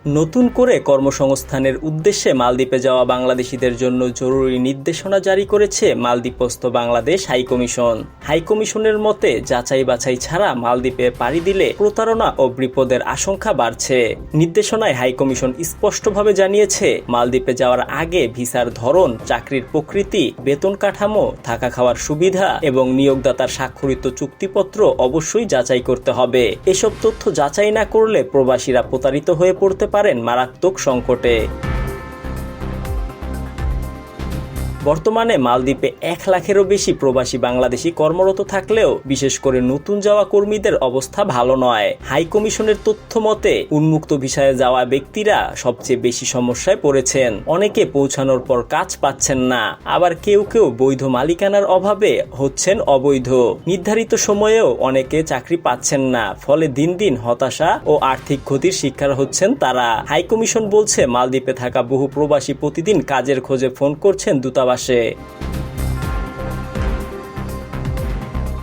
নতুন করে কর্মসংস্থানের উদ্দেশ্যে মালদ্বীপে যাওয়া বাংলাদেশিদের জন্য জরুরি নির্দেশনা জারি করেছে মালদ্বীপস্থ বাংলাদেশ হাইকমিশন। হাইকমিশনের মতে যাচাই বাছাই ছাড়া মালদ্বীপে পাড়ি দিলে প্রতারণা ও বিপদের আশঙ্কা বাড়ছে। নির্দেশনায় হাইকমিশন স্পষ্টভাবে জানিয়েছে, মালদ্বীপে যাওয়ার আগে ভিসার ধরন, চাকরির প্রকৃতি, বেতন কাঠামো, থাকা খাওয়ার সুবিধা এবং নিয়োগদাতার স্বাক্ষরিত চুক্তিপত্র অবশ্যই যাচাই করতে হবে। এসব তথ্য যাচাই না করলে প্রবাসীরা প্রতারিত হয়ে পড়তে পারেন মারাত্মক সংকটে। বর্তমানে মালদ্বীপে 1 লাখেরও বেশি প্রবাসী বাংলাদেশি কর্মরত থাকলেও বিশেষ করে নতুন যাওয়া কর্মীদের অবস্থা ভালো নয়। হাইকমিশনের তথ্য মতে উন্মুক্ত ভিসায় যাওয়া ব্যক্তিরা সবচেয়ে বেশি সমস্যায় পড়েছেন। অনেকে পৌঁছানোর পর কাজ পাচ্ছেন না, আবার কেউ কেউ বৈধ মালিকানার অভাবে হচ্ছেন অবৈধ। নির্ধারিত সময়েও অনেকে চাকরি পাচ্ছেন না, ফলে দিন দিন হতাশা ও আর্থিক ক্ষতির শিকার হচ্ছেন তারা। হাইকমিশন বলছে, মালদ্বীপে থাকা বহু প্রবাসী প্রতিদিন কাজের খোঁজে ফোন করছেন দূতাবাসে।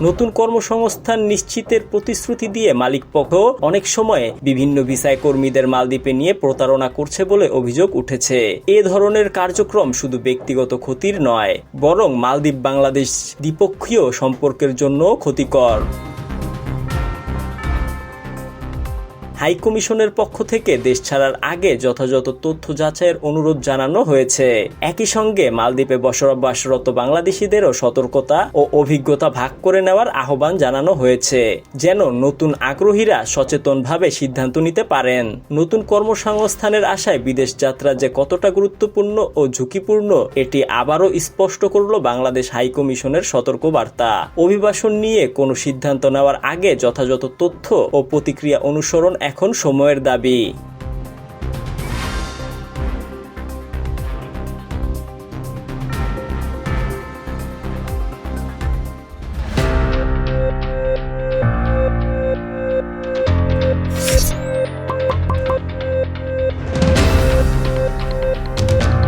নতুন কর্মসংস্থান নিশ্চিতের প্রতিশ্রুতি দিয়ে মালিকপক্ষ অনেক সময় বিভিন্ন ভিসায় কর্মীদের মালদ্বীপে নিয়ে প্রতারণা করছে বলে অভিযোগ উঠেছে। এ ধরনের কার্যক্রম শুধু ব্যক্তিগত ক্ষতির নয়, বরং মালদ্বীপ বাংলাদেশ দ্বিপক্ষীয় সম্পর্কের জন্য ক্ষতিকর। হাইকমিশনের পক্ষ থেকে দেশ ছাড়ার আগে যথাযথ তথ্য যাচাইয়ের অনুরোধ জানানো হয়েছে। একই সঙ্গে মালদ্বীপে বসবাসরত বাংলাদেশিদেরও সতর্কতা ও অভিজ্ঞতা ভাগ করে নেওয়ার আহ্বান জানানো হয়েছে, যেন নতুন আগ্রহীরা সচেতনভাবে সিদ্ধান্ত নিতে পারেন। নতুন কর্মসংস্থানের আশায় বিদেশ যাত্রা যে কতটা গুরুত্বপূর্ণ ও ঝুঁকিপূর্ণ, এটি আবারও স্পষ্ট করল বাংলাদেশ হাইকমিশনের সতর্কবার্তা। অভিবাসন নিয়ে কোনো সিদ্ধান্ত নেওয়ার আগে যথাযথ তথ্য ও প্রতিক্রিয়া অনুসরণ এখন সময়ের দাবি।